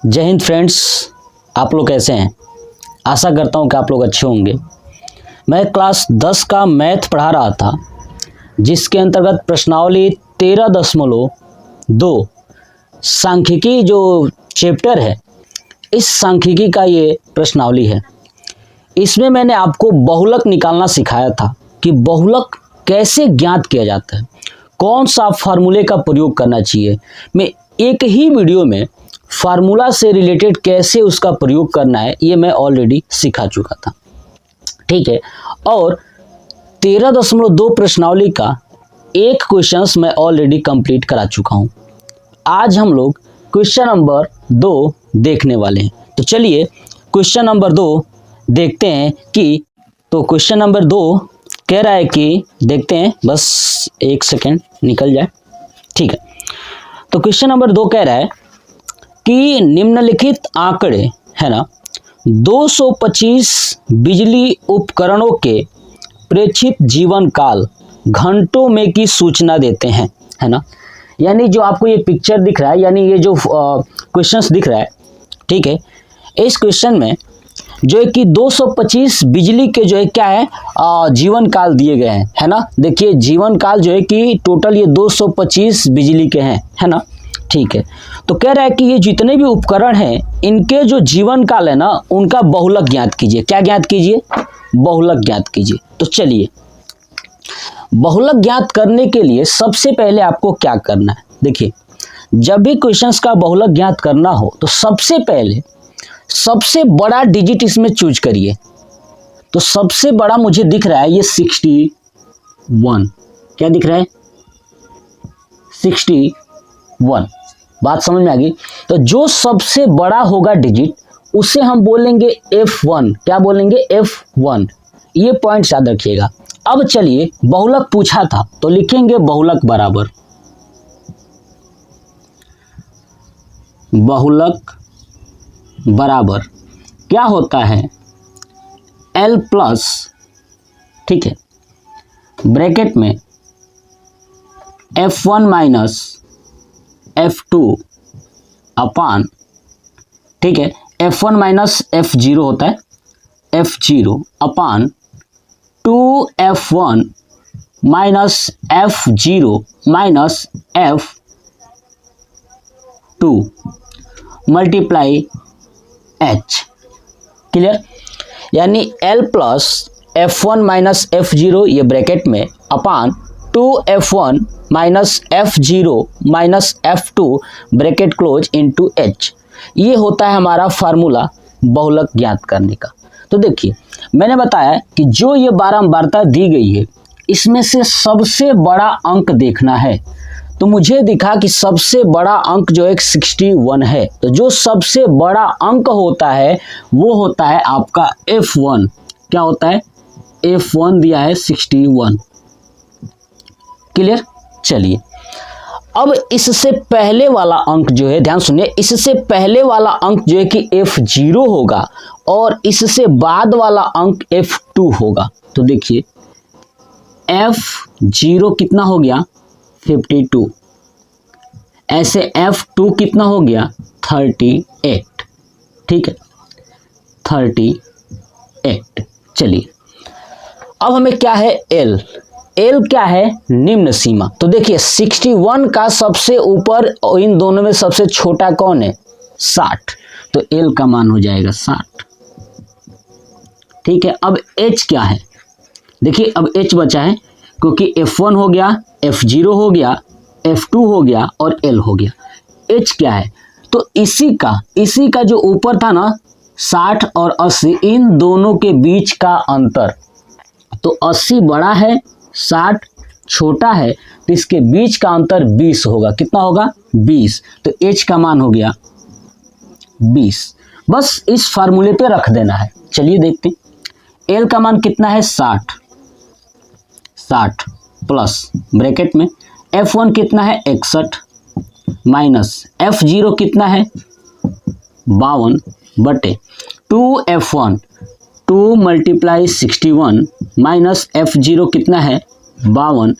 जय हिंद फ्रेंड्स, आप लोग कैसे हैं? आशा करता हूं कि आप लोग अच्छे होंगे। मैं क्लास 10 का मैथ पढ़ा रहा था, जिसके अंतर्गत प्रश्नावली 13.2 सांख्यिकी जो चैप्टर है, इस सांख्यिकी का ये प्रश्नावली है। इसमें मैंने आपको बहुलक निकालना सिखाया था कि बहुलक कैसे ज्ञात किया जाता है, कौन सा फार्मूले का प्रयोग करना चाहिए। मैं एक ही वीडियो में फार्मूला से रिलेटेड कैसे उसका प्रयोग करना है ये मैं ऑलरेडी सिखा चुका था, ठीक है। और 13.2 प्रश्नावली का एक क्वेश्चंस मैं ऑलरेडी कंप्लीट करा चुका हूं। आज हम लोग क्वेश्चन नंबर 2 देखने वाले हैं। तो चलिए क्वेश्चन नंबर 2 देखते हैं कि तो क्वेश्चन नंबर 2 कह रहा है कि देखते हैं, बस एक सेकेंड निकल जाए, ठीक है। तो क्वेश्चन नंबर 2 कह रहा है कि निम्नलिखित आंकड़े है ना 225 बिजली उपकरणों के प्रेक्षित जीवन काल घंटों में की सूचना देते हैं, है ना। यानी जो आपको ये पिक्चर दिख रहा है, यानी ये जो क्वेश्चंस दिख रहा है, ठीक है। इस क्वेश्चन में जो है कि 225 बिजली के जो है क्या है जीवन काल दिए गए हैं, है ना। देखिए जीवन काल जो है कि टोटल ये 225 बिजली के हैं, है ना, ठीक है। तो कह रहा है कि ये जितने भी उपकरण हैं इनके जो जीवन काल है ना उनका बहुलक ज्ञात कीजिए। क्या ज्ञात कीजिए? बहुलक ज्ञात कीजिए। तो चलिए बहुलक ज्ञात करने के लिए सबसे पहले आपको क्या करना है, देखिए जब भी क्वेश्चंस का बहुलक ज्ञात करना हो तो सबसे पहले सबसे बड़ा डिजिट इसमें चूज करिए। तो सबसे बड़ा मुझे दिख रहा है ये 61। क्या दिख रहा है? 61। बात समझ में आ गई? तो जो सबसे बड़ा होगा डिजिट उसे हम बोलेंगे F1। क्या बोलेंगे? F1। ये पॉइंट याद रखिएगा। अब चलिए बहुलक पूछा था तो लिखेंगे बहुलक बराबर क्या होता है L प्लस, ठीक है, ब्रैकेट में F1 माइनस F2 अपान, ठीक है, F1 माइनस F0 होता है F0 अपान 2F1 minus F0 minus F2 multiply H। Clear? यानी L plus F1 minus F0 ये ब्रैकेट में अपान 2F1 minus F0 minus F2 bracket close into H। ये होता है हमारा फार्मूला बहुलक ज्ञात करने का। तो देखिए मैंने बताया कि जो ये बारंबारता दी गई है इसमें से सबसे बड़ा अंक देखना है। तो मुझे दिखा कि सबसे बड़ा अंक जो है 61 है। तो जो सबसे बड़ा अंक होता है वो होता है आपका F1। क्या होता है? F1 दिया है 61। क्लियर? चलिए अब इससे पहले वाला अंक जो है, ध्यान सुनिए, इससे पहले वाला अंक जो है कि F0 होगा और इससे बाद वाला अंक F2 होगा। तो देखिए F0 कितना हो गया? 52। ऐसे F2 कितना हो गया? 38। ठीक है, 38। चलिए अब हमें क्या है? L क्या है? निम्न सीमा। तो देखिए 61 का सबसे ऊपर और इन दोनों में सबसे छोटा कौन है? 60। तो L का मान हो जाएगा 60। ठीक है, अब H क्या है? देखिए अब H बचा है क्योंकि F1 हो गया, F0 हो गया, F2 हो गया और L हो गया। H क्या है? तो इसी का जो ऊपर था ना 60 और 80, इन दोनों के बीच का अंतर। तो 80 बड़ा है, 60 छोटा है, तो इसके बीच का अंतर 20 होगा। कितना होगा? 20। तो H का मान हो गया 20। बस इस फार्मूले पे रख देना है। चलिए देखते हैं L का मान कितना है? 60 प्लस ब्रैकेट में F1 कितना है? 61 माइनस F0 कितना है? 52 बटे 2F1 2 मल्टीप्लाई 61 माइनस F0 कितना है? 52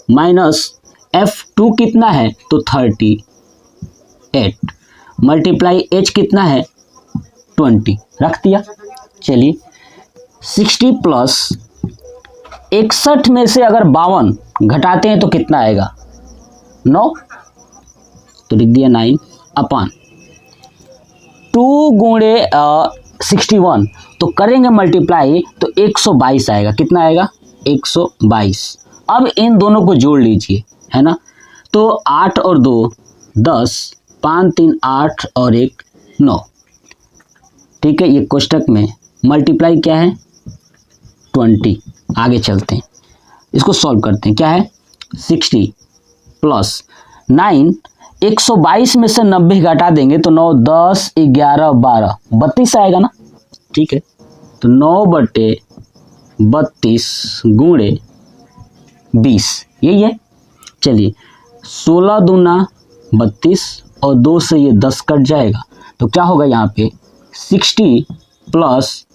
माइनस F2 कितना है? तो 38। मल्टीप्लाई एच कितना है 20, रख दिया। चलिए 60 प्लस 61 में से अगर 52 घटाते हैं तो कितना आएगा 9, तो लिख दिया 9 अपान 2 गुणे 61, तो करेंगे मल्टीप्लाई तो 122 आएगा। कितना आएगा 122। अब इन दोनों को जोड़ लीजिए, है ना, तो 8 और 2 10, 5 3 8 और 1 9। ठीक है, ये कोष्टक में मल्टीप्लाई क्या है 20। आगे चलते हैं, इसको सॉल्व करते हैं। क्या है 60 प्लस 9, 122 में से 90 घटा देंगे तो 9 10 11 12 32 आएगा ना। ठीक है, तो 9/32 गुणे 20 यही है। चलिए 16 दूना 32 और 2 से ये 10 कट जाएगा, तो क्या होगा यहाँ पे 60 प्लस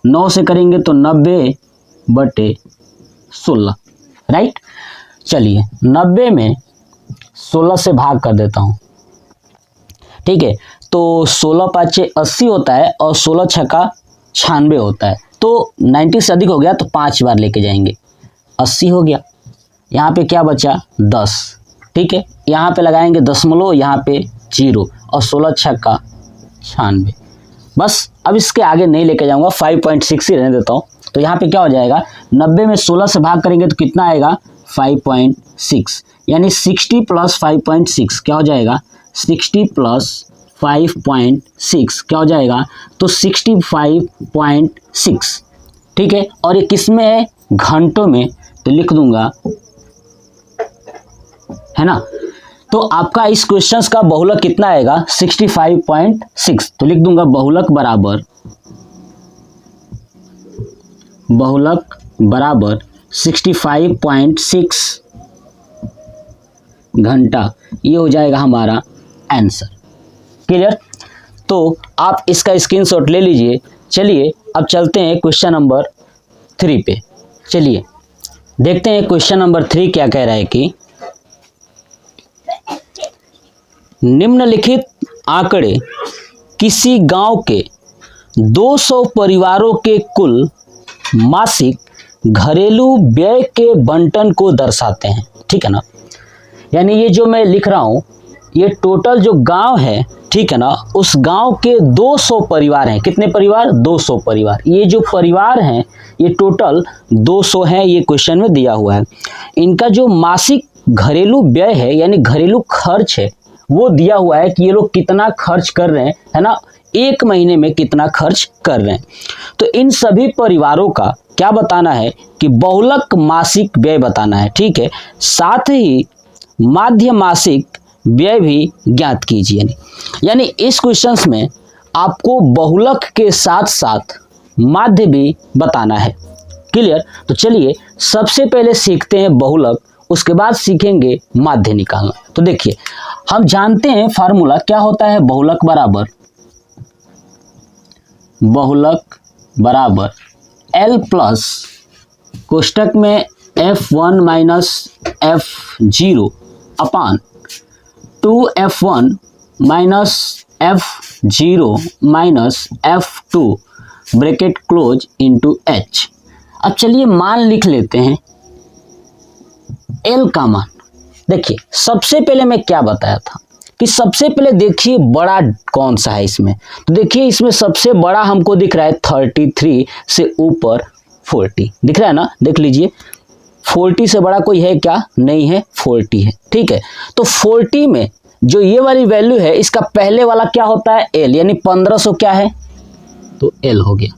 9 से करेंगे तो 90/16, राइट। चलिए 90 में 16 से भाग कर देता हूँ। ठीक है, तो 16 5 80 होता है और 16 छक्का 96 होता है, तो 90 से अधिक हो गया तो 5 बार लेके जाएंगे, 80 हो गया। यहाँ पे क्या बचा 10। ठीक है, यहाँ पे लगाएंगे दशमलव, यहाँ पे 0 और 16 छक्का 96। बस अब इसके आगे नहीं लेके जाऊँगा, 5.6 ही रहने देता हूँ। तो यहाँ पे क्या हो जाएगा 90 में 16 से भाग करेंगे तो कितना आएगा 5.6, यानी 60 प्लस 5.6 क्या हो जाएगा 60 प्लस 5.6 क्या हो जाएगा तो 65.6। ठीक है, और ये किस में है घंटों में, तो लिख दूंगा, है ना। तो आपका इस क्वेश्चंस का बहुलक कितना आएगा 65.6, तो लिख दूंगा बहुलक बराबर 65.6 घंटा, ये हो जाएगा हमारा आंसर। क्लियर, तो आप इसका स्क्रीनशॉट ले लीजिए। चलिए अब चलते हैं क्वेश्चन नंबर 3 पे। चलिए देखते हैं क्वेश्चन नंबर 3 क्या कह रहा है कि निम्नलिखित आंकड़े किसी गांव के 200 परिवारों के कुल मासिक घरेलू व्यय के बंटन को दर्शाते हैं। ठीक है ना, यानी ये जो मैं लिख रहा हूँ ये टोटल जो गांव है, ठीक है ना, उस गांव के 200 परिवार हैं। कितने परिवार 200 परिवार। ये जो परिवार हैं ये टोटल 200 हैं, ये क्वेश्चन में दिया हुआ है। इनका जो मासिक घरेलू व्यय है यानी घरेलू खर्च है वो दिया हुआ है कि ये लोग कितना खर्च कर रहे हैं, है ना, एक महीने में कितना खर्च कर रहे हैं। तो इन सभी परिवारों का क्या बताना है कि बहुलक मासिक व्यय बताना है। ठीक है, साथ ही माध्य मासिक व्यय भी ज्ञात कीजिए। यानी इस क्वेश्चंस में आपको बहुलक के साथ साथ माध्य भी बताना है। क्लियर, तो चलिए सबसे पहले सीखते हैं बहुलक, उसके बाद सीखेंगे माध्य निकालना। तो देखिए हम जानते हैं फार्मूला क्या होता है, बहुलक बराबर L प्लस कोष्टक में F1 माइनस F0 अपान 2F1 minus F0 minus F2 bracket close into H। अब चलिए मान लिख लेते हैं L का मान। देखिए सबसे पहले मैं क्या बताया था कि सबसे पहले देखिए बड़ा कौन सा है इसमें, तो देखिए इसमें सबसे बड़ा हमको दिख रहा है 33 से ऊपर 40 दिख रहा है ना, देख लीजिए 40 से बड़ा कोई है क्या, नहीं है, 40 है। ठीक है, तो 40 में जो ये वाली वैल्यू है इसका पहले वाला क्या होता है L, यानी 1500 क्या है तो L हो गया।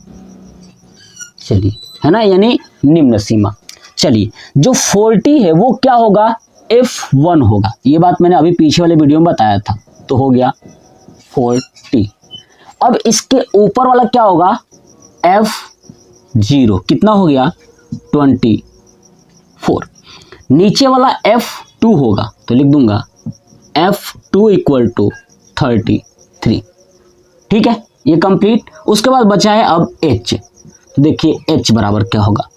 चलिए, है ना, यानी निम्न सीमा। चलिए जो 40 है वो क्या होगा F1 होगा, ये बात मैंने अभी पीछे वाले वीडियो में बताया था, तो हो गया 40। अब इसके ऊपर वाला क्या होगा F0, कितना हो गया 24। नीचे वाला F2 होगा तो लिख दूंगा F2 इक्वल टू 33। ठीक है, ये कंप्लीट। उसके बाद बचा है अब H, तो देखिए H बराबर क्या होगा,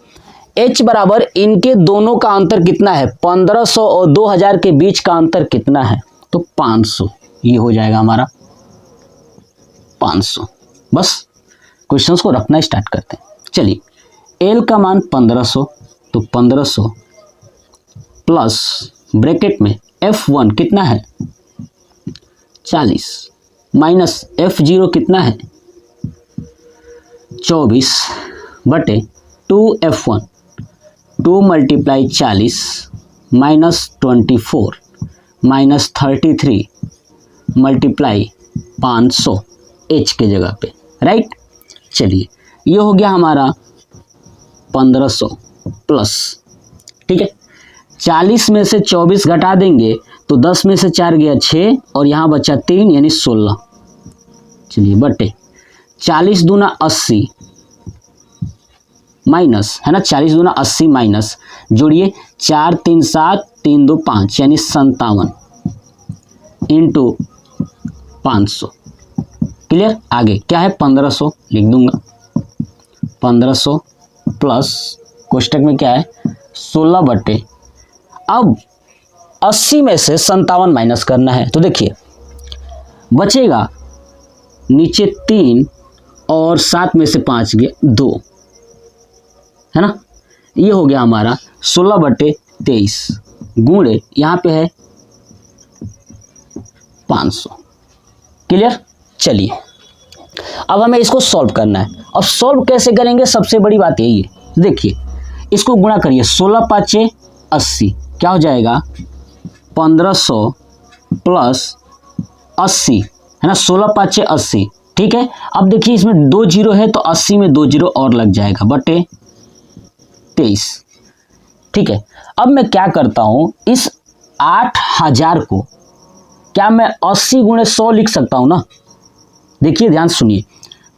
H बराबर इनके दोनों का अंतर कितना है 1500 और 2000 के बीच का अंतर कितना है तो 500, ये हो जाएगा हमारा 500। बस क्वेश्चंस को रखना स्टार्ट करते हैं। चलिए एल का मान 1500, तो 1500 प्लस ब्रैकेट में F1 कितना है 40 माइनस F0 कितना है 24 बटे 2F1, 2 multiply 40 minus 24 minus 33 multiply 500 H के जगह पे, राइट। चलिए ये हो गया हमारा 1500 प्लस, ठीक है। 40 में से 24 घटा देंगे तो 10 में से 4 गया 6 और यहाँ बचा 3 यानी 16। चलिए बटे 40 दूना 80 माइनस, है ना, 40 दूना 80 माइनस, जोड़िए 4 3 7 3 2 5 यानी 57 इंटू 500। क्लियर। आगे क्या है 1500 लिख दूंगा, 1500 प्लस कोष्टक में क्या है 16 बटे, अब 80 में से 57 माइनस करना है, तो देखिए बचेगा नीचे 3 और 7 में से 5 गया 2, है ना। ये हो गया हमारा 16 बटे 23 गुणे यहाँ पे है 500। क्लियर। चलिए अब हमें इसको सॉल्व करना है। अब सॉल्व कैसे करेंगे, सबसे बड़ी बात यही है। देखिए इसको गुणा करिए, 16 5 80, क्या हो जाएगा 1500 प्लस 80, है ना, 16 5 80, ठीक है। अब देखिए इसमें 2 जीरो है तो 80 में 2 जीरो और लग जाएगा बटे 23, ठीक है। अब मैं क्या करता हूं, इस 8000 को क्या मैं 80 गुणे 100 लिख सकता हूं ना। देखिए ध्यान सुनिए,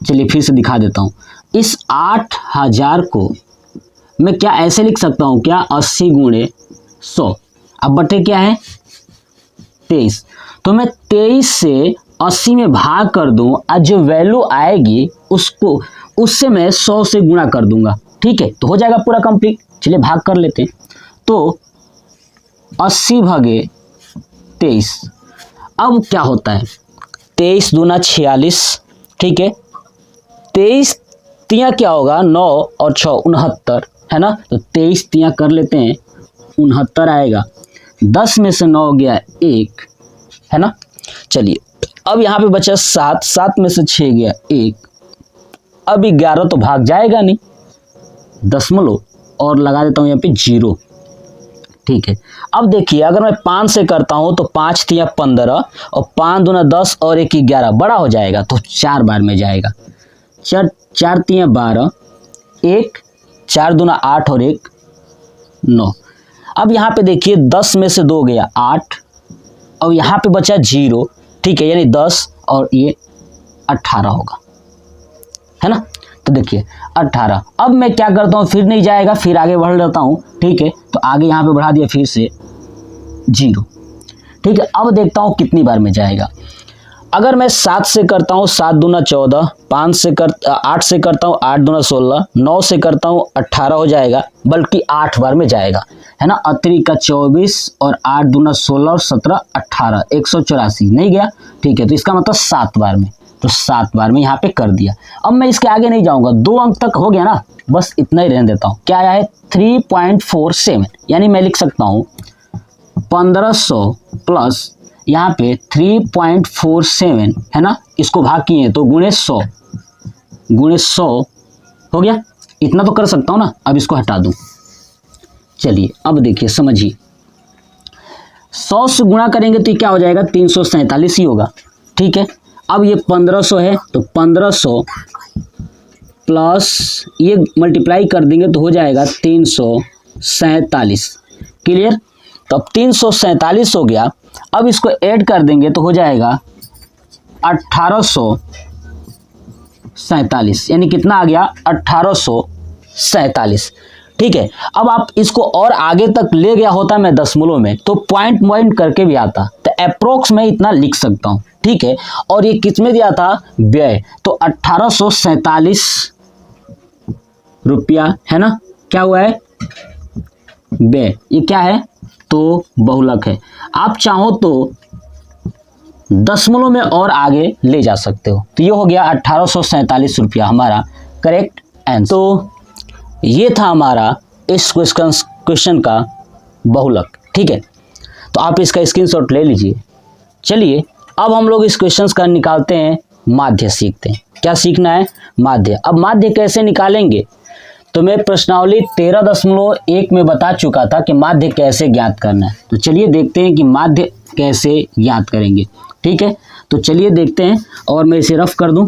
चलिए फिर से दिखा देता हूं। इस 8000 को मैं क्या ऐसे लिख सकता हूं क्या 80 गुणे 100, अब बटे क्या है 23, तो मैं 23 से 80 में भाग कर दूं, आज जो वैल्यू आएगी उसको उससे मैं 100 से गुणा कर दूंगा, ठीक है, तो हो जाएगा पूरा कंप्लीट। चलिए भाग कर लेते हैं, तो 80 भागे 23, अब क्या होता है 23 दूना 46, ठीक है, 23 तियाँ क्या होगा 9 और 6 69, है ना, तो 23 तियाँ कर लेते हैं 69 आएगा, 10 में से 9 गया 1, है ना। चलिए अब यहाँ पे बचा 7, 7 में से 6 गया 1, अब 11 तो भाग जाएगा नहीं, दशमलव और लगा देता हूँ यहाँ पे 0, ठीक है। अब देखिए अगर मैं 5 से करता हूँ तो 5 तिया 15 और 5 दूना 10 और 1 11, बड़ा हो जाएगा तो 4 बार में जाएगा, 4 तिया 12, 1 4 दूना 8 और 1 9। अब यहाँ पे देखिए 10 में से 2 गया 8 और यहाँ पे बचा 0, ठीक है, यानी 10 और ये 18 होगा, है ना। तो देखिए 18, अब मैं क्या करता हूँ, फिर नहीं जाएगा, फिर आगे बढ़ जाता हूँ, ठीक है, तो आगे यहाँ पे बढ़ा दिया फिर से 0, ठीक है। अब देखता हूँ कितनी बार में जाएगा। अगर मैं 7 से करता हूँ 7 दूना 14, 8 से करता हूँ 8 दूना 16, 9 से करता हूँ 18 हो जाएगा, बल्कि 8 बार में जाएगा, है ना। अतिरिक्त का 24 और 8 दूना 16 और 17 18, 184 नहीं गया, ठीक है, तो इसका मतलब 7 बार में, तो 7 बार में यहाँ पे कर दिया। अब मैं इसके आगे नहीं जाऊँगा, 2 अंक तक हो गया ना, बस इतना ही रहने देता हूँ। क्या आया है 3.47, यानी मैं लिख सकता हूँ 1500 प्लस यहाँ पे 3.47, है ना, इसको भाग किए तो गुणे 100 हो गया, इतना तो कर सकता हूँ ना। अब इसको हटा दूँ, चलिए अब देखिए समझिए, 100 से गुणा करेंगे तो क्या हो जाएगा 347 ही होगा, ठीक है। अब ये 1500 है तो 1500 प्लस ये मल्टीप्लाई कर देंगे तो हो जाएगा 347। क्लियर। तो अब 347 हो गया, अब इसको ऐड कर देंगे तो हो जाएगा 1847, यानी कितना आ गया 1847, ठीक है। अब आप इसको और आगे तक ले गया होता मैं दशमलव में तो पॉइंट करके भी आता, तो अप्रोक्स में इतना लिख सकता हूँ, ठीक है। और ये किस में दिया था व्यय, तो 1847 रुपया, है ना, क्या हुआ है व्यय, ये क्या है तो बहुलक है। आप चाहो तो दशमलव में और आगे ले जा सकते हो। तो ये हो गया 1847 रुपया हमारा करेक्ट आंसर। तो ये था हमारा इस क्वेश्चन का बहुलक। ठीक है, तो आप इसका स्क्रीनशॉट ले लीजिए। चलिए अब हम लोग इस क्वेश्चन का निकालते हैं माध्य, सीखते हैं। क्या सीखना है? माध्य। अब माध्य कैसे निकालेंगे? तो मैं प्रश्नावली 13.1 में बता चुका था कि माध्य कैसे ज्ञात करना है। तो चलिए देखते हैं कि माध्य कैसे ज्ञात करेंगे। ठीक है, तो चलिए देखते हैं, और मैं इसे रफ कर दूं।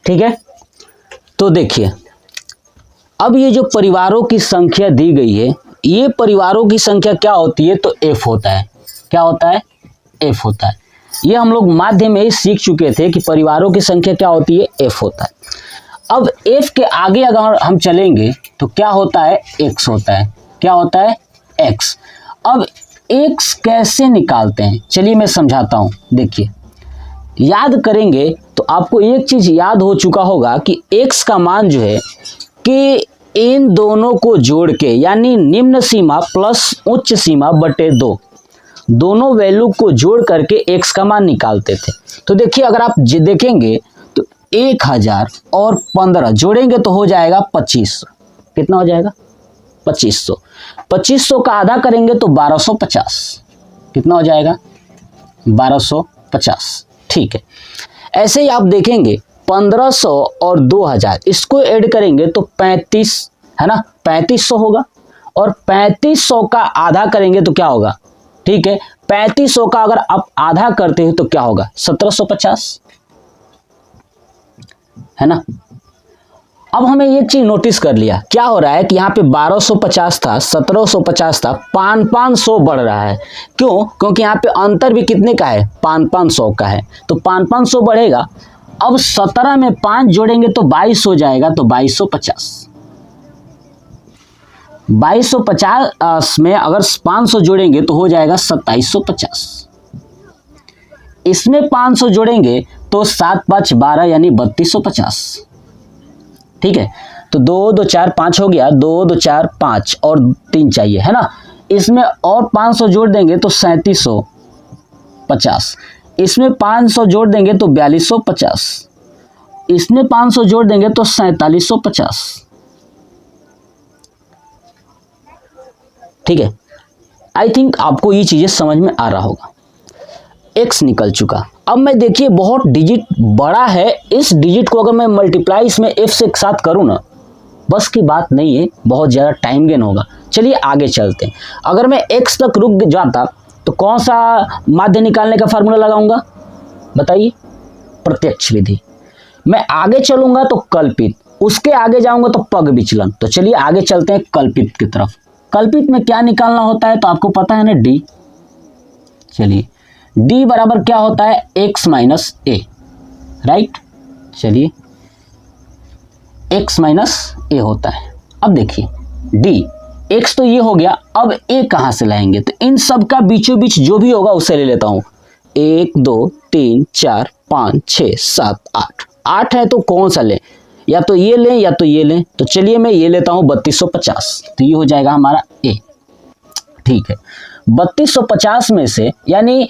ठीक है, तो देखिए अब ये जो परिवारों की संख्या दी गई है, ये परिवारों की संख्या क्या होती है? तो एफ होता है। क्या होता है? एफ होता है। ये हम लोग माध्य में ही सीख चुके थे कि परिवारों की संख्या क्या होती है? एफ होता है। अब एफ के आगे अगर हम चलेंगे तो क्या होता है? एक्स होता है। क्या होता है? एक्स। अब एक्स कैसे निकालते हैं? चलिए मैं समझाता हूँ। देखिए, याद करेंगे तो आपको एक चीज याद हो चुका होगा कि एक्स का मान जो है कि इन दोनों को जोड़ के, यानी निम्न सीमा प्लस उच्च सीमा बटे 2, दोनों वैल्यू को जोड़ करके एक्स का मान निकालते थे। तो देखिए अगर आप देखेंगे तो 1000 और 15 जोड़ेंगे तो हो जाएगा 2500। कितना हो जाएगा? 2500। 2500 का आधा करेंगे तो 1250। कितना हो जाएगा? 1250। ठीक है, ऐसे ही आप देखेंगे 1500 और 2000 इसको ऐड करेंगे तो 35 है ना, 3500 होगा। और 3500 का आधा करेंगे तो क्या होगा? ठीक है, 3500 का अगर आप आधा करते हैं तो क्या होगा? 1750 है ना। अब हमें ये चीज नोटिस कर लिया, क्या हो रहा है कि यहाँ पे 1250 था, 1750 था, 500 बढ़ रहा है। क्यों? क्योंकि यहाँ पे अंतर भी कितने का है? 500 का है, तो 500 बढ़ेगा। अब 17 में 5 जोड़ेंगे तो 22 हो जाएगा, तो 2250। 2250 में अगर 500 जोड़ेंगे तो हो जाएगा 2750। इसमें 500 जोड़ेंगे तो 7 5 12 यानी 3250। ठीक है, तो 2 2 4 5 हो गया, 2 2 4 5 और 3 चाहिए है ना। इसमें और 500 जोड़ देंगे तो 3750। इसमें 500 जोड़ देंगे तो 4250। इसमें 500 जोड़ देंगे तो 4750। ठीक है, आई थिंक आपको ये चीजें समझ में आ रहा होगा। एक्स निकल चुका। अब मैं देखिए बहुत डिजिट बड़ा है, इस डिजिट को अगर मैं मल्टीप्लाई इसमें एफ से एक साथ करूं ना, बस की बात नहीं है, बहुत ज़्यादा टाइम गेन होगा। चलिए आगे चलते हैं। अगर मैं एक्स तक रुक जाता तो कौन सा माध्य निकालने का फार्मूला लगाऊंगा? बताइए। प्रत्यक्ष विधि। मैं आगे चलूंगा तो कल्पित, उसके आगे जाऊंगा तो पग विचलन। तो चलिए आगे चलते हैं कल्पित की तरफ। कल्पित में क्या निकालना होता है? तो आपको पता है ना, डी। चलिए d बराबर क्या होता है? x माइनस ए, राइट। चलिए x माइनस ए होता है। अब देखिए d, x तो ये हो गया, अब a कहाँ से लाएंगे? तो इन सब का बीचों बीच जो भी होगा उसे ले लेता हूँ। 1 2 3 4 5 6 7 8, 8 है तो कौन सा लें? या तो ये लें या तो ये लें। तो चलिए मैं ये लेता हूँ 3250, तो ये हो जाएगा हमारा a। ठीक है, 3250 में से, यानी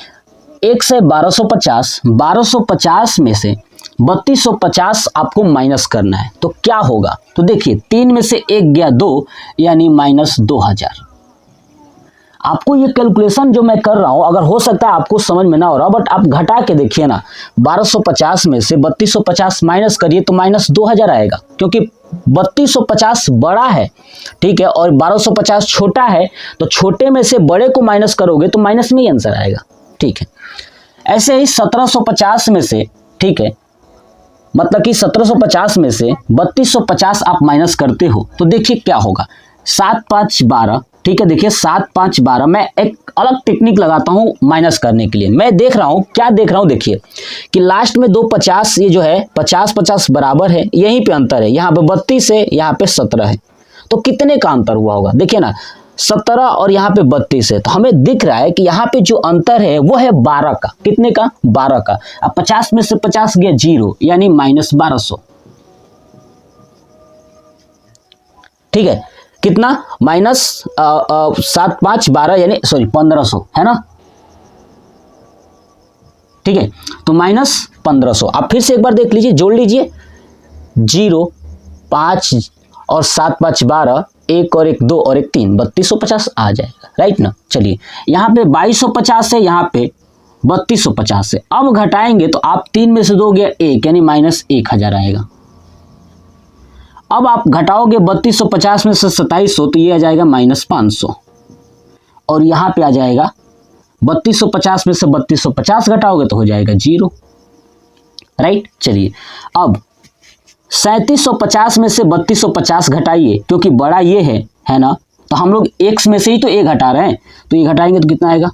1 से 1250, 1250 में से 3250 आपको माइनस करना है। तो क्या होगा? तो देखिए 3 में से 1 गया 2, यानी माइनस 2000। आपको ये कैलकुलेशन जो मैं कर रहा हूं, अगर हो सकता है आपको समझ में ना हो रहा, बट आप घटा के देखिए ना, 1250 में से 3250 माइनस करिए तो माइनस 2000 आएगा, क्योंकि 3250 बड़ा है, ठीक है, और 1250 छोटा है। तो छोटे में से बड़े को माइनस करोगे तो माइनस में ही आंसर आएगा। ठीक है, ऐसे ही 1750 में से, ठीक है, मतलब कि 1750 में से 3250 आप माइनस करते हो तो देखिए क्या होगा। 7 5 12, ठीक है, देखिए 7 5 12। मैं एक अलग टेक्निक लगाता हूं माइनस करने के लिए। मैं देख रहा हूं, क्या देख रहा हूं? देखिए कि लास्ट में 2 50, ये जो है 50 50 बराबर है, यहीं पे अंतर है। यहाँ पे 32 है, यहाँ पे 17 है, तो कितने का अंतर हुआ होगा? देखिए ना, 17 और यहाँ पे 32 है, तो हमें दिख रहा है कि यहाँ पे जो अंतर है वो है 12 का। कितने का? 12 का। अब 50 में से 50 गया 0, यानी माइनस 1200। ठीक है, कितना माइनस 7 5 12 यानी सॉरी 1500 है ना, ठीक है। तो माइनस 1500, आप फिर से एक बार देख लीजिए, जोड़ लीजिए, 0 5 और 7 5 12, 1 और 1 2 और 1 3, 3250 आ जाएगा, राइट ना। चलिए यहाँ पे 2250 है, यहाँ पे 3250 है। अब घटाएंगे तो आप 3 में से 2 गया 1 यानी माइनस 1000 आएगा। अब आप घटाओगे 3250 में से 2700 तो ये आ जाएगा माइनस 500, और यहाँ पे आ जाएगा 3250 में से 3250 घटाओगे तो हो जाएगा 0, राइट। चलिए अब 3750 में से 3250 घटाइए, क्योंकि बड़ा ये है ना, तो हम लोग x में से ही तो a घटा रहे हैं, तो ये घटाएंगे तो कितना आएगा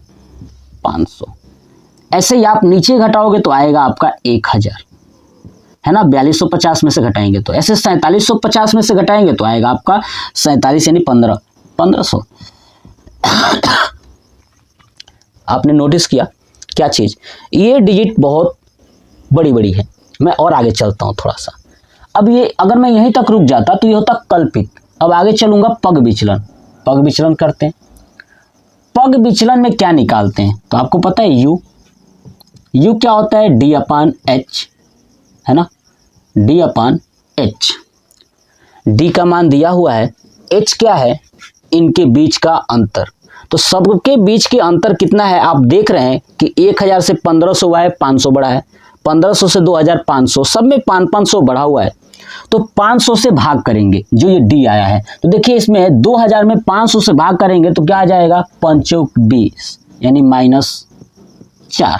500। ऐसे ही आप नीचे घटाओगे तो आएगा आपका 1000, है ना। 4250 में से घटाएंगे तो, ऐसे 4750 में से घटाएंगे तो आएगा आपका 47 यानी 1500। आपने नोटिस किया क्या चीज, ये डिजिट बहुत बड़ी बड़ी है। मैं और आगे चलता हूं थोड़ा सा। अब ये अगर मैं यहीं तक रुक जाता तो ये होता कल्पित। अब आगे चलूंगा पग विचलन। पग विचलन करते हैं। पग विचलन में क्या निकालते हैं, तो आपको पता है यू क्या होता है, d/h, है ना, d/h। d का मान दिया हुआ है, h क्या है, इनके बीच का अंतर। तो सबके बीच के अंतर कितना है, आप देख रहे हैं कि 1000 से 1500 हुआ है, 500 बढ़ा है, 1500 से 2500, सब में 500 बढ़ा हुआ है। तो 500 से भाग करेंगे, जो ये d आया है। तो देखिए इसमें 2000 में 500 से भाग करेंगे तो क्या आ जाएगा, 5 चौक 20 यानी -4।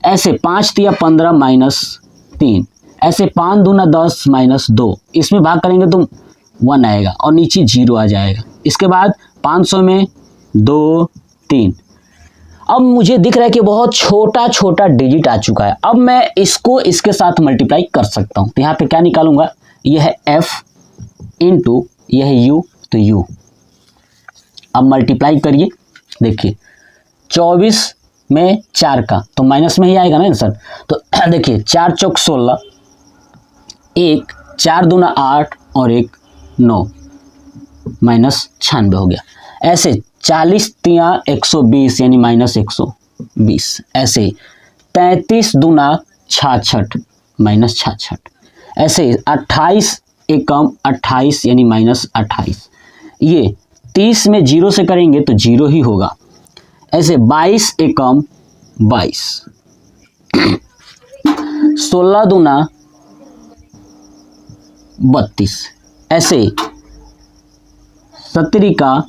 ऐसे 5 तिया 15 -3, ऐसे 5 दूना 10 -2, इसमें भाग करेंगे तो 1 आएगा और नीचे 0 आ जाएगा। इसके बाद 500 में 2 3। अब मुझे दिख रहा है कि बहुत छोटा छोटा डिजिट आ चुका है। अब मैं इसको इसके साथ मल्टीप्लाई कर सकता हूं। तो यहाँ पे क्या निकालूंगा, यह है f इंटू यह है u, तो u। अब मल्टीप्लाई करिए, देखिए 24 में 4 का तो माइनस में ही आएगा ना आंसर। तो देखिए 4 चौक 16, 1 4 दूना 8 और 1 9, -96 हो गया। ऐसे 40 तिया 120 यानी -120। ऐसे ही 33 दूना 66 -66। ऐसे 28 एकम 28 यानी -28। ये 30 में 0 से करेंगे तो 0 ही होगा। ऐसे 22 एकम 22, 16 दूना 32, ऐसे 17 का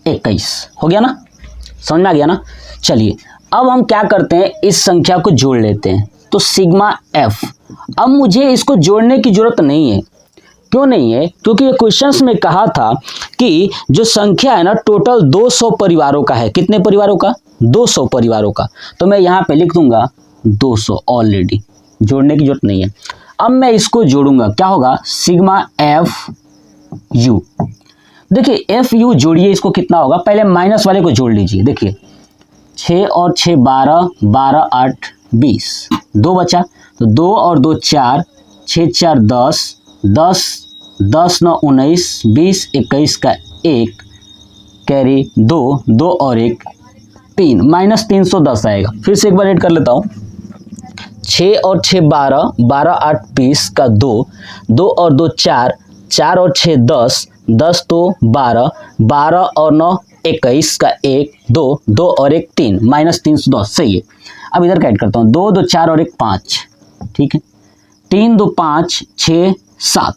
21 हो गया ना, समझ में आ गया ना। चलिए अब हम क्या करते हैं, इस संख्या को जोड़ लेते हैं। तो सिग्मा f, अब मुझे इसको जोड़ने की जरूरत नहीं है। क्यों नहीं है, क्योंकि ये क्वेश्चंस में कहा था कि जो संख्या है ना टोटल 200 परिवारों का है। कितने परिवारों का, 200 परिवारों का। तो मैं यहाँ पे लिख दूंगा 200, ऑलरेडी जोड़ने की जरूरत नहीं है। अब मैं इसको जोड़ूंगा, क्या होगा, सिग्मा एफ यू। देखिए एफ यू जोड़िए, इसको कितना होगा, पहले माइनस वाले को जोड़ लीजिए। देखिए 6 और 6 12, 12 8 20, 2 बचा, तो 2 और 2 4, 6 4 10, 10 10 9 19, 20 21 का 1 कैरी 2, 2 और 1 3, -310 आएगा। फिर से एक बार ऐड कर लेता हूँ, 6 और 6 12, 12 8 20 का 2, 2 और 2 4, 4 और 6 10, 10 तो 12, 12 और 9 21 का 1 2, 2 और 1 3, -310 सही है। अब इधर का ऐड करता हूँ, 2 2 4 और 1 5, ठीक है, 3 2 5 6 7,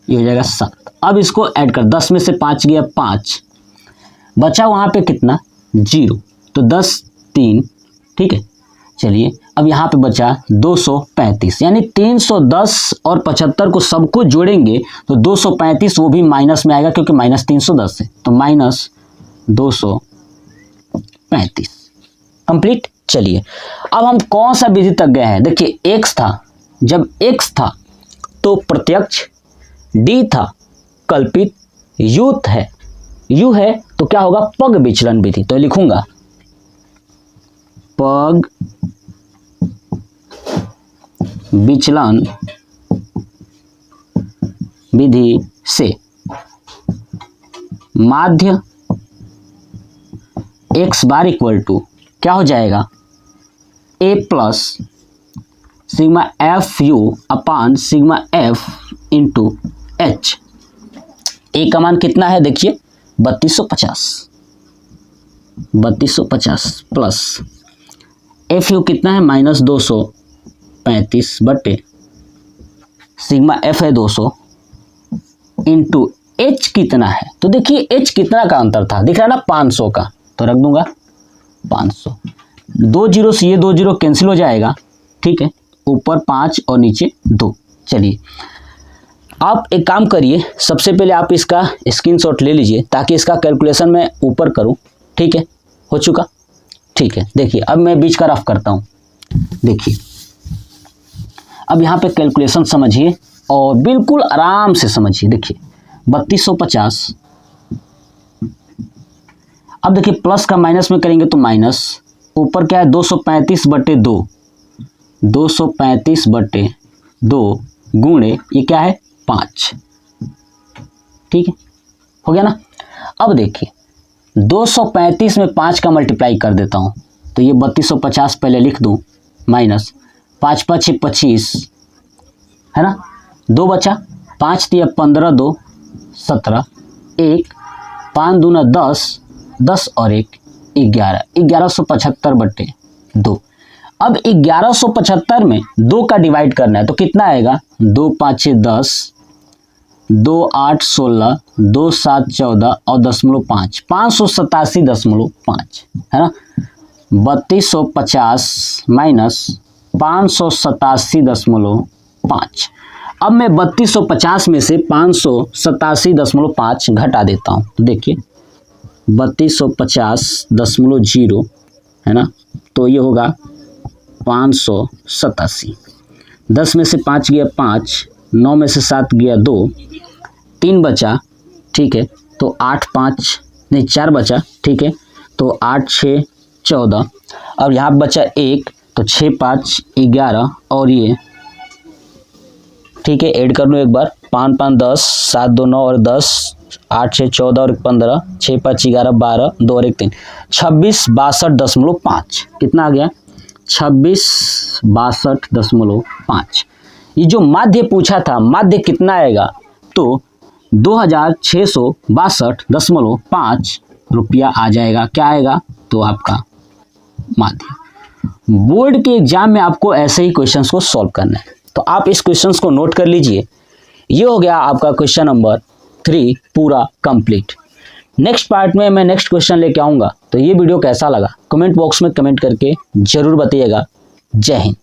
ये हो जाएगा 7। अब इसको ऐड कर, 10 में से 5 गया 5, बचा वहाँ पे कितना 0, तो 10 3, ठीक है। चलिए अब यहाँ पे बचा 235, यानी 310 और 75 को सबको जोड़ेंगे तो 235, वो भी माइनस में आएगा क्योंकि -310 है, तो -235 कंप्लीट। चलिए अब हम कौन सा विधि तक गए हैं, देखिए x था, जब x था तो प्रत्यक्ष, d था कल्पित, u है तो क्या होगा, पग विचलन विधि। तो लिखूंगा पग विचलन विधि से माध्य x बार इक्वल टू क्या हो जाएगा, a plus sigma F U upon sigma F into H. A का मान कितना है देखिए 3250 प्लस एफ यू कितना है -235 बटे सिग्मा एफ है 200 इंटू एच कितना है, तो देखिए एच कितना का अंतर था, दिख रहा है ना 500 का, तो रख दूंगा 500। 2 जीरो से ये 2 जीरो कैंसिल हो जाएगा, ठीक है, ऊपर 5 और नीचे 2। चलिए आप एक काम करिए, सबसे पहले आप इसका स्क्रीनशॉट ले लीजिए ताकि इसका कैलकुलेशन मैं ऊपर करूं, ठीक है, हो चुका, ठीक है। देखिए अब मैं बीच का रफ करता हूं, देखिए अब यहाँ पे कैलकुलेशन समझिए और बिल्कुल आराम से समझिए। देखिए 3250, अब देखिए प्लस का माइनस में करेंगे तो माइनस, ऊपर क्या है 235 बटे 2, 235 बटे 2 गुणे ये क्या है 5, ठीक है, हो गया ना। अब देखिए 235 में 5 का मल्टीप्लाई कर देता हूँ, तो ये 3250 पहले लिख दूँ, माइनस 5 5 25 है ना, 2 बचा, 5 दिया 15 2 17, 1 5 दूना 10, 10 और 1 11, 1175 बटे 2। अब 1175 में 2 का डिवाइड करना है तो कितना आएगा, 2 5 10, 2 8 16, 2 7 14 और 0.5, 587.5 है ना। 3250 माइनस 587.5। अब मैं 3250 में से 587.5 घटा देता हूँ, तो देखिए 3250.0 है ना, तो ये होगा 587। 10 में से 5 गया 5, 9 में से 7 गया 2, 3 बचा, ठीक है, तो 8 5 नहीं 4 बचा, ठीक है, तो 8 6 14, अब यहाँ बचा 1, तो 6 5 11 और ये, ठीक है, ऐड कर लो एक बार, 5 5 10, 7 2 9 और 10, 8 6 14 और 15, 6 5 11 12, 2 और 1 3, 26 62.5 कितना आ गया, 26 62.5। ये जो माध्य पूछा था, माध्य कितना आएगा, तो 2662.5 रुपया आ जाएगा। क्या आएगा, तो आपका माध्य। बोर्ड के एग्जाम में आपको ऐसे ही क्वेश्चंस को सॉल्व करना है, तो आप इस क्वेश्चंस को नोट कर लीजिए। ये हो गया आपका क्वेश्चन नंबर 3 पूरा कंप्लीट। नेक्स्ट पार्ट में मैं नेक्स्ट क्वेश्चन लेके आऊँगा, तो ये वीडियो कैसा लगा कमेंट बॉक्स में कमेंट करके जरूर बताइएगा। जय हिंद।